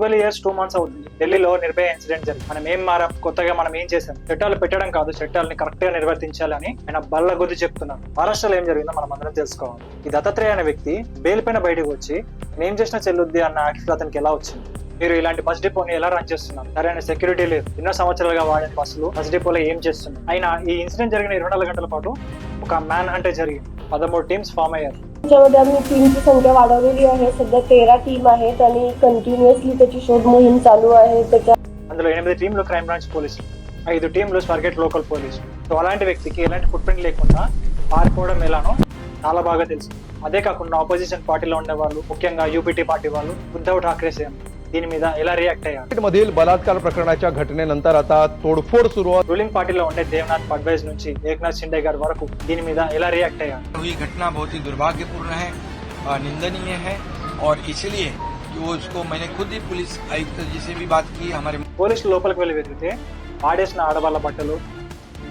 12 years 2 months అవుతుంది. ఢిల్లీలో Nirbhaya incident జరిగింది. మనం ఏం మారాం, కొత్తగా మనం ఏం చేసాం, చట్టాలు పెట్టడం కాదు, చట్టాలని కరెక్ట్ గా నిర్వర్తించాలని ఆయన బల్ల గుద్ది చెప్తున్నారు. మహారాష్ట్రలో ఏం జరిగిందో మనం అందరం తెలుసుకోవాలి. ఈ దత్తాత్రేయ అనే వ్యక్తి బెయిల్ పైన బయటకు వచ్చి నేను చేసిన చెల్లుద్ది అన్న యాక్ట్ అతనికి ఎలా వచ్చింది? మీరు ఇలాంటి బస్ డిపోని ఎలా రన్ చేస్తున్నారు? సరైన సెక్యూరిటీ లేదు. ఎన్నో సంవత్సరాలుగా వాడే బస్సులు బస్ డిపోలో ఏం చేస్తున్నారు? అయినా ఈ ఇన్సిడెంట్ జరిగిన 24 గంటల పాటు ఒక మ్యాన్ హంటే జరిగింది. 13 టీమ్స్ ఫామ్ अయ్యారు. त्याच्यामध्ये आम्ही टीमची संख्या वाढवलेली आहे. सध्या 13 टीम आहेत आणि कंटिन्युअसली त्याची शोध मोहीम चालू आहे. అందులో 8 టీంలు క్రైమ్ బ్రాంచ్ పోలీసులు, 5 టీంలు స్వర్గేట్ లోకల్ పోలీసులు. సో అలాంటి వ్యక్తికి ఎలాంటి ఫుట్ ప్రింట్ లేకుండా పారిపోవడం ఎలానో చాలా బాగా తెలుసు. అదే కాకుండా ఆపోజిషన్ పార్టీలో ఉండే వాళ్ళు, ముఖ్యంగా యూపీటీ పార్టీ వాళ్ళు, ఉద్ధవ్ ఠాక్రే సీఎం దీని మీద ఎలా రియాక్ట్ అయ్యారు? मधील बलात्कार प्रकरणाच्या घटनेनंतर आता तोडफोड सुरू రూలింగ్ పార్టీలో ఉండే దేవనాథ్ ఫడ్నవీస్ నుంచి ఏక్నాథ్ షిండే గారి వరకు దీని మీద ఎలా రియాక్ట్ అయ్యారు? हुई घटना बहुत ही दुर्भाग्यपूर्ण है, निंदनीय है और इसलिए वो उसको मैंने खुद ही पुलिस आयुक्त जी से भी बात की. हमारे పోలీసులు లోపలికి వెళ్ళి వెతికితే వాడేసిన ఆడవాళ్ళ బట్టలు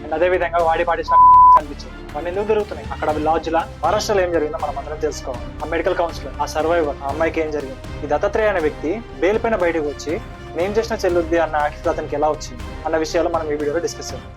అండ్ అదే విధంగా వాడి పాడేసిన కనిపించాయి. అవన్నీ ఎందుకు దొరుకుతున్నాయి అక్కడ లాడ్జ్ లా? మహారాష్ట్రలో ఏం జరిగిందో మనం అందరం తెలుసుకోవాలి. ఆ మెడికల్ కౌన్సిలర్, ఆ సర్వైవర్, ఆ అమ్మాయికి ఏం జరిగింది? ఈ దత్తాత్రేయ అనే వ్యక్తి బెయిల్ పైన బయటకు వచ్చి నేను చేసిన చెల్లుద్ది అన్న యాక్ట్ అతనికి ఎలా వచ్చింది అన్న విషయాలు మనం ఈ వీడియోలో డిస్కస్ చేద్దాం.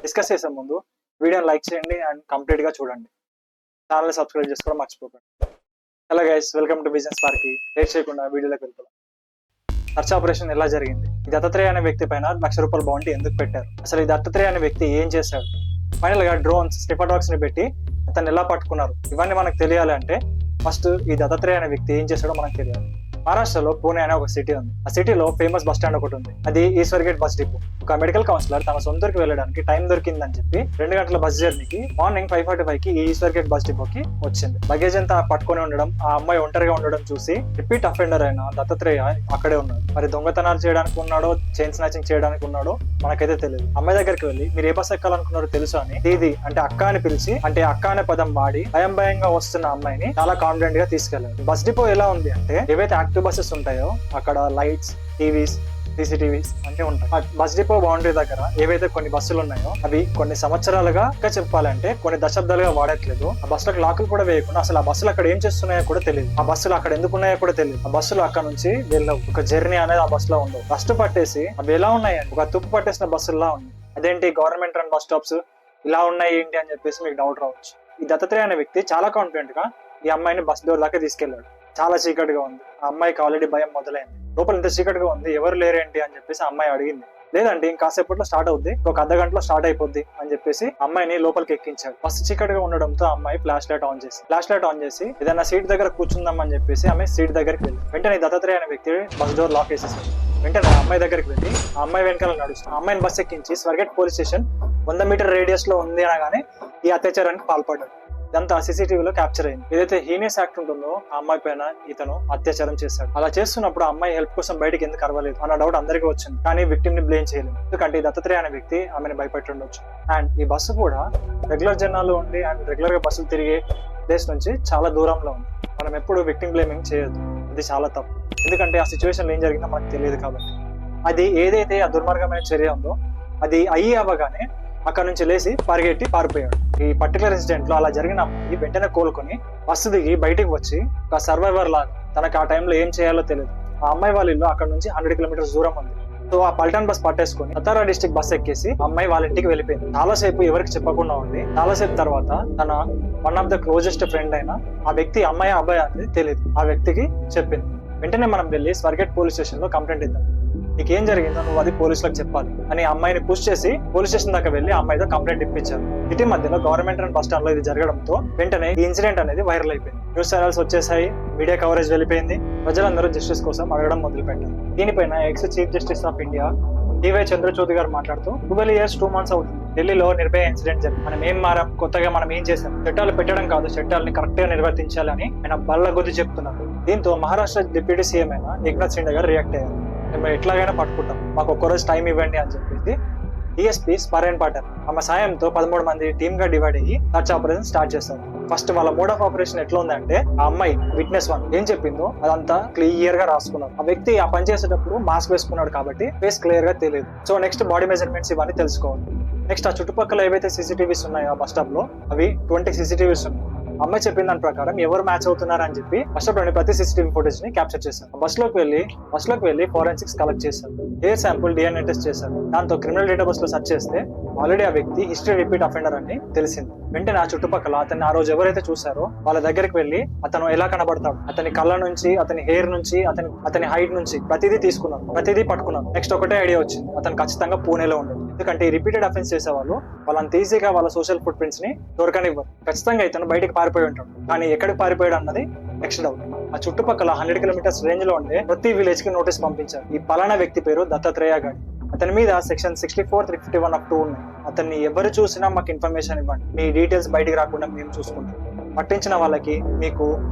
డిస్కస్ చేసే ముందు వీడియోని లైక్ చేయండి అండ్ కంప్లీట్ గా చూడండి. ఛానల్ సబ్స్క్రైబ్ చేసుకోవడం మర్చిపోకండి. Hello guys, welcome to business park. Late చేయకుండా వీడియోలోకి వెళ్తాం. సర్చ్ ఆపరేషన్ ఎలా జరిగింది? ఈ దత్తాత్రేయ అనే వ్యక్తి పైన ₹1,00,000 బౌంటీ ఎందుకు పెట్టారు? అసలు ఈ దత్తాత్రేయ అనే వ్యక్తి ఏం చేశాడు? ఫైనల్ గా డ్రోన్స్, స్నిఫర్ ని పెట్టి అతన్ని ఎలా పట్టుకున్నారు? ఇవన్నీ మనకు తెలియాలి అంటే ఫస్ట్ ఈ దత్తాత్రేయ అనే వ్యక్తి ఏం చేశాడో మనకు తెలియాలి. మహారాష్ట్రలో పూణే అనే ఒక సిటీ ఉంది. ఆ సిటీలో ఫేమస్ బస్ స్టాండ్ ఒకటి ఉంది. అది ఈశ్వర్గేట్ బస్ డిపో. ఒక మెడికల్ కౌన్సిలర్ తన సొంతూరికి వెళ్ళడానికి టైం దొరికిందని చెప్పి 2 గంటల బస్ జర్నీకి మార్నింగ్ 5:45 కి ఈ ఈశ్వర్గేట్ బస్ డిపోకి వచ్చింది. లగేజ్ అంతా పట్టుకొని ఉండడం, ఆ అమ్మాయి ఒంటరిగా ఉండడం చూసి రిపీట్ అఫెండర్ అయిన దత్తాత్రేయ అక్కడే ఉన్నాడు. మరి దొంగతనాలు చేయడానికి ఉన్నాడో, చైన్ స్నాచింగ్ చేయడానికి ఉన్నాడో మనకైతే తెలియదు. అమ్మాయి దగ్గరికి వెళ్ళి మీరు ఏ బస్ ఎక్కాలనుకున్నారో తెలుసు అని దీది అంటే అక్క అని పిలిచి, అంటే అక్క అనే పదం వాడి భయంగా వస్తున్న అమ్మాయిని చాలా కాన్ఫిడెంట్ గా తీసుకెళ్లారు. బస్ డిపో ఎలా ఉంది అంటే ఏవైతే యాక్టివ్ బస్సెస్ ఉంటాయో అక్కడ లైట్స్, టీవీస్, CCTVs అన్ని ఉంటాయి. బస్ డిపో బౌండరీ దగ్గర ఏవైతే కొన్ని బస్సులు ఉన్నాయో అవి కొన్ని సంవత్సరాలుగా ఇంకా చెప్పాలంటే కొన్ని దశాబ్దాలుగా వాడట్లేదు. ఆ బస్సులకు లాకులు కూడా వేయకుండా అసలు ఆ బస్సులు అక్కడ ఏం చేస్తున్నాయో కూడా తెలియదు. ఆ బస్సులు అక్కడ ఎందుకు ఉన్నాయో కూడా తెలియదు. ఆ బస్సులు అక్కడ నుంచి వెళ్ళవు. ఒక జర్నీ అనేది ఆ బస్సులో ఉండవు. డస్ట్ పట్టేసి అవి ఎలా ఉన్నాయండి? ఒక తుప్పు పట్టేసిన బస్సుల్లా ఉన్నాయి. అదేంటి గవర్నమెంట్ రన్ బస్ స్టాప్స్ ఇలా ఉన్నాయి ఏంటి అని చెప్పేసి మీకు డౌట్ రావచ్చు. ఈ దత్తాత్రేయ అనే వ్యక్తి చాలా కాన్ఫిడెంట్ గా ఈ అమ్మాయిని బస్ డోర్ దాకా తీసుకెళ్లాడు. చాలా చీకటిగా ఉంది. ఆ అమ్మాయికి ఆల్రెడీ భయం మొదలైంది. లోపల ఇంత చీకటిగా ఉంది, ఎవరు లేరేంటి అని చెప్పేసి అమ్మాయి అడిగింది. లేదంటే ఇంకాసేపట్లో స్టార్ట్ అవుద్ది, ఒక అర్ధ గంటలో స్టార్ట్ అయిపోద్ది అని చెప్పేసి అమ్మాయిని లోపలికి ఎక్కించాడు. ఫస్ట్ చీకటిగా ఉండడంతో అమ్మాయి ఫ్లాష్ లైట్ ఆన్ చేసి ఏదైనా సీట్ దగ్గర కూర్చుందామని చెప్పేసి ఆమె సీట్ దగ్గరికి వెళ్ళి వెంటనే దత్తాత్రేయ అనే వ్యక్తి బస్ డోర్ లాక్ వేసేసాడు. వెంటనే అమ్మాయి దగ్గరికి వెళ్ళి ఆ అమ్మాయి వెనకాల నడుస్తుంది. అమ్మాయిని బస్ ఎక్కించి Swargate police station 100 metre radius లో ఉంది అనగానే ఈ అత్యాచారానికి పాల్పడ్డాడు. ఇదంతా CCTVలో క్యాప్చర్ అయింది. ఏదైతే హీనియస్ యాక్ట్ ఉంటుందో ఆ అమ్మాయి పైన ఇతను అత్యాచారం చేశాడు. అలా చేస్తున్నప్పుడు ఆ అమ్మాయి హెల్ప్ కోసం బయటకి ఎందుకు అరవలేదు అన్న డౌట్ అందరికీ వచ్చింది. కానీ విక్టిమ్ ని బ్లేమ్ చేయలేదు. ఎందుకంటే ఈ దత్తాత్రేయ అనే వ్యక్తి ఆమెను భయపెట్టి ఉండొచ్చు. అండ్ ఈ బస్సు కూడా రెగ్యులర్ జనాలు ఉండి అండ్ రెగ్యులర్ గా బస్సులు తిరిగే ప్లేస్ నుంచి చాలా దూరంలో ఉంది. మనం ఎప్పుడు విక్టిమ్ బ్లేమింగ్ చేయొద్దు, ఇది చాలా తప్పు. ఎందుకంటే ఆ సిచ్యువేషన్ ఏం జరిగిందో మనకు తెలియదు కాబట్టి. అది ఏదైతే ఆ దుర్మార్గమైన చర్య ఉందో అది అవ్వగానే అక్కడ నుంచి లేచి పరిగెట్టి పారిపోయాడు. ఈ పర్టికులర్ ఇన్సిడెంట్ లో అలా జరిగిన అమ్మాయి వెంటనే కోలుకొని బస్సు దిగి బయటికి వచ్చి ఒక సర్వైవర్ లాగా తనకు ఆ టైంలో ఏం చేయాలో తెలియదు. ఆ అమ్మాయి వాళ్ళ ఇల్లు అక్కడ నుంచి 100 కిలోమీటర్స్ దూరం ఉంది. సో ఆ పల్టాన్ బస్ పట్టేసుకుని సతారా డిస్ట్రిక్ట్ బస్ ఎక్కేసి అమ్మాయి వాళ్ళ ఇంటికి వెళ్ళిపోయింది. చాలాసేపు ఎవరికి చెప్పకుండా ఉంది. చాలాసేపు తర్వాత తన one of the closest friend అయిన ఆ వ్యక్తి అమ్మాయి అబ్బాయి అనేది తెలియదు, ఆ వ్యక్తికి చెప్పింది. వెంటనే మనం వెళ్ళి స్వర్గేట్ పోలీస్ స్టేషన్ లో కంప్లైంట్ ఇద్దాం. నీకేం జరిగిందో నువ్వు అది పోలీసులకు చెప్పాలి అని అమ్మాయిని పుష్ చేసి పోలీస్ స్టేషన్ దాకా వెళ్లి అమ్మాయితో కంప్లైంట్ ఇప్పించారు. సిటీ మధ్యలో గవర్నమెంట్ రన్ బస్ స్టాండ్ లో ఇది జరగడంతో వెంటనే ఈ ఇన్సిడెంట్ అనేది వైరల్ అయిపోయింది. న్యూస్ ఛానల్స్ వచ్చేసాయి, మీడియా కవరేజ్ వెళ్ళిపోయింది. ప్రజలందరూ జస్టిస్ కోసం అడగడం మొదలు పెట్టారు. దీనిపైన ex chief justice of India DY Chandrachud గారు మాట్లాడుతూ 12 years 2 months అవుతుంది ఢిల్లీలో నిర్భయ ఇన్సిడెంట్ జరిగింది. మనం ఏం మారాం, కొత్తగా మనం ఏం చేసాం, చట్టాలు పెట్టడం కాదు, చట్టాలని కరెక్ట్ గా నిర్వర్తించాలని ఆయన బల్ల గుద్ది చెప్తున్నారు. దీంతో మహారాష్ట్ర డిప్యూటీ సీఎం అయిన ఏక్నాథ్ షిండే గారు రియాక్ట్ అయ్యారు. మేము ఎట్లాగైనా పట్టుకుంటాం, మాకు ఒక్కరోజు టైం ఇవ్వండి అని చెప్పేసి డిఎస్పీ స్మరణ్ పాటర్ ఆమె సాయంతో 13 మంది టీమ్ గా డివైడ్ అయ్యి సర్చ్ ఆపరేషన్ స్టార్ట్ చేస్తారు. ఫస్ట్ వాళ్ళ మోడ్ ఆఫ్ ఆపరేషన్ ఎట్లా ఉందంటే, ఆ అమ్మాయి విట్నెస్ 1 ఏం చెప్పిందో అదంతా క్లియర్ గా రాసుకున్నారు. ఆ వ్యక్తి ఆ పని చేసేటప్పుడు మాస్క్ వేసుకున్నాడు కాబట్టి ఫేస్ క్లియర్ గా తెలియదు. సో నెక్స్ట్ బాడీ మెజర్మెంట్స్ ఇవన్నీ తెలుసుకోవాలి. నెక్స్ట్ ఆ చుట్టుపక్కల ఏవైతే సీసీటీవీస్ ఉన్నాయో ఆ బస్ స్టాప్ లో అవి 20 సీసీటీవీస్ ఉన్నాయి. అమ్మాయి చెప్పిన దాని ప్రకారం ఎవరు మ్యాచ్ అవుతున్నారు అని చెప్పి బస్ స్టాప్ లోని ప్రతి సీసీటీవీ ఫుటేజ్ ని క్యాప్చర్ చేశారు. బస్ లోకి వెళ్లి ఫోరెన్సిక్స్ కలెక్ట్ చేశారు. ఎయిర్ శాంపుల్ DNA టెస్ట్ చేశారు. దాంతో క్రిమినల్ డేటాబేస్ లో సెర్చ్ చేస్తే ఆల్రెడీ ఆ వ్యక్తి హిస్టరీ రిపీట్ అఫెండర్ అని తెలిసింది. వెంటనే ఆ చుట్టుపక్కల అతన్ని ఆ రోజు ఎవరైతే చూసారో వాళ్ళ దగ్గరికి వెళ్లి అతను ఎలా కనబడతాడు, అతని కళ్ళ నుంచి, అతని హెయిర్ నుంచి, అతని హైట్ నుంచి ప్రతిదీ తీసుకున్నారు, ప్రతిదీ పట్టుకున్నారు. నెక్స్ట్ ఒకటే ఐడియా వచ్చింది, అతను ఖచ్చితంగా పూణేలో ఉండదు. ఎందుకంటే ఈ రిపీటెడ్ అఫెన్స్ చేసే వాళ్ళంత ఈజీగా వాళ్ళ సోషల్ ఫుట్ ప్రింట్స్ ని దొరకనివ్వరు. ఖచ్చితంగా ఇతను బయటకు పారిపోయి ఉంటాడు. కానీ ఎక్కడికి పారిపోయాడు అన్నది నెక్స్ట్ డౌట్. ఆ చుట్టుపక్కల 100 కిలోమీటర్స్ రేంజ్ లో ఉండే ప్రతి విలేజ్ కి నోటీస్ పంపించారు. ఈ పలానా వ్యక్తి పేరు దత్తాత్రేయ గాడి, అతని మీద సెక్షన్ 64, 351 అప్ 2 ఉన్నాయి. అతన్ని ఎవరు చూసినా మాకు ఇన్ఫర్మేషన్ ఇవ్వండి, మీ డీటెయిల్స్ బయటికి రాకుండా మేము చూసుకుంటాం. పట్టించిన వాళ్ళకి మీకు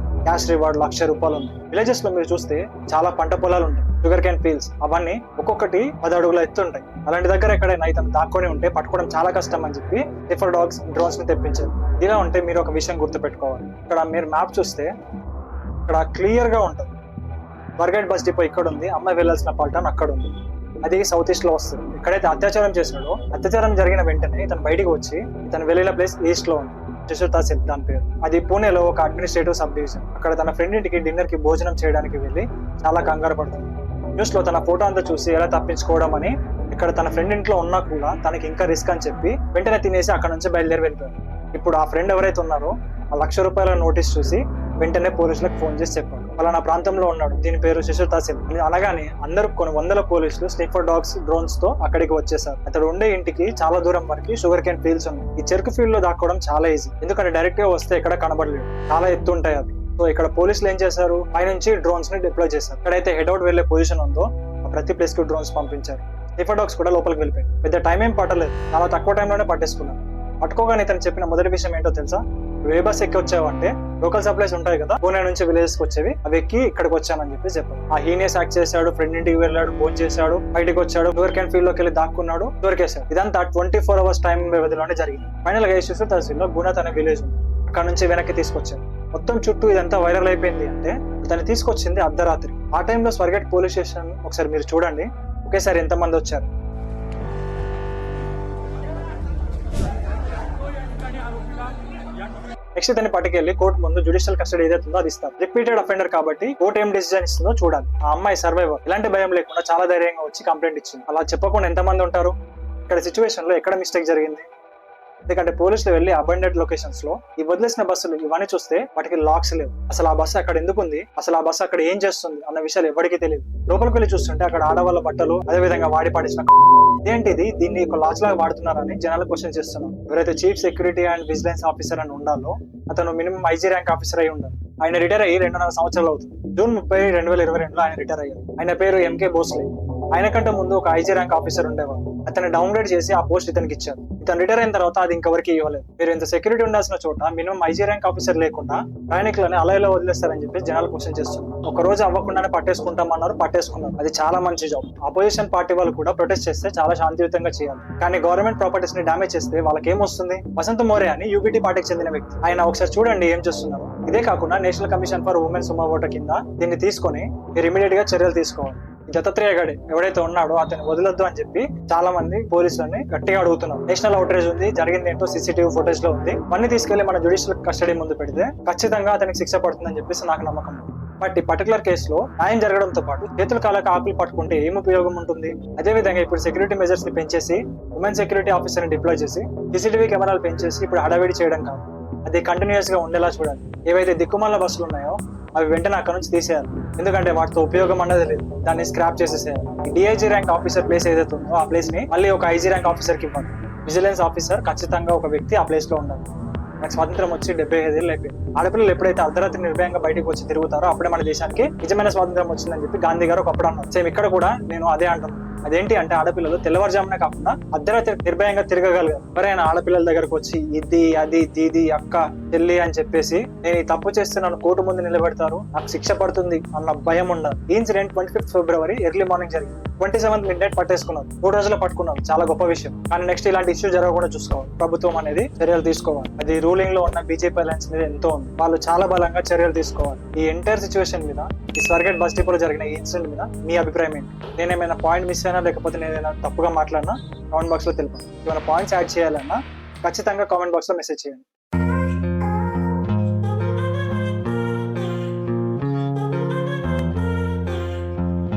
క్యాష్ రివార్డ్ ₹1,00,000 ఉంది. విలేజెస్ లో మీరు చూస్తే చాలా పంట పొలాలు ఉంటాయి, షుగర్ క్యాన్ ఫీల్డ్స్, అవన్నీ ఒక్కొక్కటి 10 అడుగుల ఎత్తు ఉంటాయి. అలాంటి దగ్గర ఎక్కడైనా ఇతను దాక్కొని ఉంటే పట్టుకోవడం చాలా కష్టం అని చెప్పి స్నిఫర్ డాగ్స్, డ్రోన్స్ ని తెప్పించారు. ఇలా ఉంటే మీరు ఒక విషయం గుర్తుపెట్టుకోవాలి. ఇక్కడ మీరు మ్యాప్ చూస్తే ఇక్కడ క్లియర్ గా ఉంటుంది, బర్గైట్ బస్ డిపో ఇక్కడ ఉంది, అమ్మాయి వెళ్లాల్సిన పల్టన్ అక్కడ ఉంది. అది సౌత్ ఈస్ట్ లో వస్తుంది. ఎక్కడైతే అత్యాచారం చేసినాడో అత్యాచారం జరిగిన వెంటనే ఇతను బయటికి వచ్చి ఇతను వెళ్ళిన ప్లేస్ ఈస్ట్ లో ఉంది, శిశుర్ తహసీల్ దాని పేరు. అది పూణేలో ఒక అడ్మినిస్ట్రేటివ్ సబ్ డివిజన్. అక్కడ తన ఫ్రెండ్ ఇంటికి డిన్నర్ కి భోజనం చేయడానికి వెళ్ళి చాలా కంగారు పడుతుంది. న్యూస్ లో తన ఫోటో అంతా చూసి ఎలా తప్పించుకోవడం అని, ఇక్కడ తన ఫ్రెండ్ ఇంట్లో ఉన్నా కూడా తనకి ఇంకా రిస్క్ అని చెప్పి వెంటనే తినేసి అక్కడ నుంచి బయలుదేరి వెళ్ళిపోయారు. ఇప్పుడు ఆ ఫ్రెండ్ ఎవరైతే ఉన్నారో ఆ ₹1,00,000 నోటీస్ చూసి వెంటనే పోలీసులకు ఫోన్ చేసి చెప్పాడు, పలానా ప్రాంతంలో ఉన్నాడు, దీని పేరు శిశుర్ తహసీల్ అనగానే అందరూ కొన్ని వందల పోలీసులు స్నిఫర్ డాగ్స్, డ్రోన్స్ తో అక్కడికి వచ్చేసారు. అతడు ఉండే ఇంటికి చాలా దూరం వరకు షుగర్ కేన్ ఫీల్డ్స్ ఉన్నాయి. ఈ చెరుకు ఫీల్డ్ లో దాక్కోవడం చాలా ఈజీ, ఎందుకంటే డైరెక్ట్ గా వస్తే ఎక్కడ కనబడలేదు, చాలా ఎత్తు ఉంటాయి అవి. సో ఇక్కడ పోలీసులు ఏం చేశారు, పైనుంచి డ్రోన్స్ ని డిప్లాయ్ చేశారు. ఎక్కడైతే హెడ్ వెళ్లే పొజిషన్ ఉందో ప్రతి ప్లేస్ కి డ్రోన్స్ పంపించారు. స్నిఫర్ డాగ్స్ కూడా లోపలికి వెళ్ళిపోయాయి. పెద్ద టైం ఏం పట్టలేదు, చాలా తక్కువ టైంలోనే పట్టేసుకున్నారు. పట్టుకోగానే ఇతను చెప్పిన మొదటి విషయం ఏంటో తెలుసా, ఏ బస్ ఎక్కి వచ్చావంటే లోకల్ సప్లైస్ ఉంటాయి కదా పూణే నుంచి విలేజెస్ కి వచ్చేవి, అవి ఎక్కి ఇక్కడికి వచ్చానని చెప్పి చెప్పాడు. ఆ హీనియస్ యాక్ట్ చేశాడు, ఫ్రెండ్ ఇంటికి వెళ్ళాడు, ఫోన్ చేశాడు, బయటకు వచ్చాడు, షుగర్ క్యాన్ ఫీల్డ్ లోకి వెళ్ళి దాక్కున్నాడు, దొరికేశాడు. ఇదంతా 24 hours టైం వ్యవధిలోనే జరిగింది. ఫైనల్ గా శిశుర్ తహసీల్ లో గుణత్ అనే విలేజ్ ఉంది, అక్కడ నుంచి వెనక్కి తీసుకొచ్చాడు. మొత్తం చుట్టూ ఇదంతా వైరల్ అయిపోయింది. అంటే తను తీసుకొచ్చింది అర్ధరాత్రి. ఆ టైంలో స్వర్గేట్ పోలీస్ స్టేషన్ ఒకసారి మీరు చూడండి, ఒకేసారి ఎంతమంది వచ్చారు. నెక్స్ట్ ఇతన్ని పట్టుకెళ్లి కోర్టు ముందు జ్యుడిషియల్ కస్టడీ ఏదైతే ఉందో అది ఇస్తారు. రిపీటెడ్ అఫెండర్ కాబట్టి కోర్టు ఏం డిసిజన్ ఇస్తుందో చూడాలి. ఆ అమ్మాయి సర్వైవర్ ఎలాంటి భయం లేకుండా చాలా ధైర్యంగా వచ్చి కంప్లైంట్ ఇచ్చింది. అలా చెప్పకుండా ఎంతమంది ఉంటారు. ఇక్కడ సిచ్యువేషన్ లో ఎక్కడ మిస్టేక్ జరిగింది, ఎందుకంటే పోలీసులు వెళ్లి అబండెడ్ లొకేషన్స్ లో ఈ వదిలేసిన బస్సులు ఇవన్నీ చూస్తే వాటికి లాక్స్ లేవు. అసలు ఆ బస్సు అక్కడ ఎందుకు ఉంది, అసలు ఆ బస్సు అక్కడ ఏం చేస్తుంది అన్న విషయాలు ఎవరికీ తెలియదు. లోపలికి వెళ్ళి చూస్తుంటే అక్కడ ఆడవాళ్ళ బట్టలు, అదే విధంగా వాడి పాడేసిన ఏంటిది, దీన్ని ఒక లాచ్ లాగా వాడుతున్నారని జనాలు క్వశ్చన్ చేస్తున్నారు. ఎవరైతే chief security and vigilance officer అని ఉండాలో అతను మినిమం IG ర్యాంక్ ఆఫీసర్ అయి ఉండాలి. ఆయన రిటైర్ అయ్యి 2.5 సంవత్సరాలు అవుతుంది. జూన్ 30, 2022 ఆయన రిటైర్ అయ్యారు. ఆయన పేరు MK భోస్లే. ఆయన కంటే ముందు ఒక IG ర్యాంక్ ఆఫీసర్ ఉండేవారు. అతన్ని డౌన్గ్రేడ్ చేసి ఆ పోస్ట్ ఇతనికి ఇచ్చారు. ఇతను రిటైర్ అయిన తర్వాత అది ఇంకెవరికి ఇవ్వలేదు. మీరు ఇంత సెక్యూరిటీ ఉండాల్సిన చోట మినిమం IG ర్యాంక్ ఆఫీసర్ లేకుండా ప్రయాణికులని అలా ఇలా వదిలేస్తారని చెప్పి జనాలు క్వశ్చన్ చేస్తున్నారు. ఒక రోజు అవ్వకుండానే పట్టేసుకుంటామన్నారు, పట్టేసుకున్నారు. అది చాలా మంచి జాబ్. అపోజిషన్ పార్టీ వాళ్ళు కూడా ప్రొటెస్ట్ చేస్తే చాలా శాంతియుతంగా చేయాలి. కానీ గవర్నమెంట్ ప్రాపర్టీస్ ని డామేజ్ చేస్తే వాళ్ళకి ఏమొస్తుంది. వసంత్ మోరే అని UBT పార్టీకి చెందిన వ్యక్తి, ఆయన ఒకసారి చూడండి ఏం చేస్తున్నారు. ఇదే కాకుండా national commission for women's voter కింద దీన్ని తీసుకొని మీరు ఇమీడియట్ గా చర్యలు తీసుకోవాలి. దత్తాత్రేయ గడే ఎవడైతే ఉన్నాడో అతన్ని వదలొద్దు అని చెప్పి చాలా మంది పోలీసులని గట్టిగా అడుగుతున్నారు. నేషనల్ అవుట్రేజ్ ఉంది, జరిగింది ఏంటో CCTV ఫుటేజ్ లో ఉంది. అన్ని తీసుకెళ్లి మన జ్యుడిషియల్ కస్టడీ ముందు పెడితే ఖచ్చితంగా అతనికి శిక్ష పడుతుందని చెప్పేసి నాకు నమ్మకం. బట్ ఈ పర్టికులర్ కేసులో న్యాయం జరగడంతో పాటు చేతుల కాళ్ళకి ఆకులు పట్టుకుంటే ఏం ఉపయోగం ఉంటుంది. అదే విధంగా ఇప్పుడు సెక్యూరిటీ మెజర్స్ ని పెంచేసి ఉమెన్ సెక్యూరిటీ ఆఫీసర్ ని డిప్లాయ్ చేసి CCTV కెమెరాలు పెంచేసి ఇప్పుడు హడావిడి చేయడం కాదు, అది కంటిన్యూస్ గా ఉండేలా చూడాలి. ఏవైతే దిక్కుమాల బస్సులు ఉన్నాయో అవి వెంటనే అక్కడ నుంచి తీసేయాలి, ఎందుకంటే వాటితో ఉపయోగం అన్నది లేదు. దాన్ని స్క్రాప్ చేసేసేయాలి. DIG ర్యాంక్ ఆఫీసర్ ప్లేస్ ఏదైతే ఉందో ఆ ప్లేస్ ని మళ్ళీ ఒక IG ర్యాంక్ ఆఫీసర్ కి ఇవ్వాలి. విజిలెన్స్ ఆఫీసర్ ఖచ్చితంగా ఒక వ్యక్తి ఆ ప్లేస్ లో ఉండాలి. మనకు స్వాతంత్రం వచ్చి 75 ఏళ్ళు అయిపోయింది. ఆడపిల్లలు ఎప్పుడైతే అర్ధరాత్రి నిర్భయంగా బయటకు వచ్చి తిరుగుతారో అప్పుడే మన దేశానికి నిజమైన స్వాతంత్రం వచ్చిందని చెప్పి గాంధీ గారు ఒకప్పుడు అన్నారు. సేమ్ ఇక్కడ కూడా నేను అదే అంటున్నాను. అదేంటి అంటే ఆడపిల్లలు తెల్లవారుజామున కాకుండా అర్ధరాత్రి నిర్భయంగా తిరగగలగారు. ఎవరైనా ఆడపిల్లల దగ్గరకు వచ్చి ఇది అది దీది అక్క చెల్లి అని చెప్పేసి నేను ఈ తప్పు చేస్తే నన్ను కోర్టు ముందు నిలబెడతారు, నాకు శిక్ష పడుతుంది అన్న భయం ఉండదు. ఈ ఇన్సిడెంట్ 25th ఫిబ్రవరి ఎర్లీ మార్నింగ్ జరిగింది. 27th mid night పట్టేసుకున్నారు. 3 రోజుల్లో పట్టుకున్నారు. చాలా గొప్ప విషయం. కానీ నెక్స్ట్ ఇలాంటి ఇష్యూ జరగకుండా చూసుకోవాలి. ప్రభుత్వం అనేది చర్యలు తీసుకోవాలి. అది రూలింగ్ లో ఉన్న బీజేపీ అలయన్స్ మీద ఎంతో ఉంది. వాళ్ళు చాలా బలంగా చర్యలు తీసుకోవాలి. ఈ ఎంటైర్ సిచ్యువేషన్ మీద, ఈ స్వర్గేట్ బస్ డిపోలో జరిగిన ఈ ఇన్సిడెంట్ మీద మీ అభిప్రాయం ఏంటి? నేనేమైనా పాయింట్ మిస్ అయినా లేకపోతే నేనైనా తప్పుగా మాట్లాడినా కామెంట్ బాక్స్ లో తెలుపండి. ఏమైనా పాయింట్స్ యాడ్ చేయాలన్నా ఖచ్చితంగా కామెంట్ బాక్స్ లో మెసేజ్ చేయండి.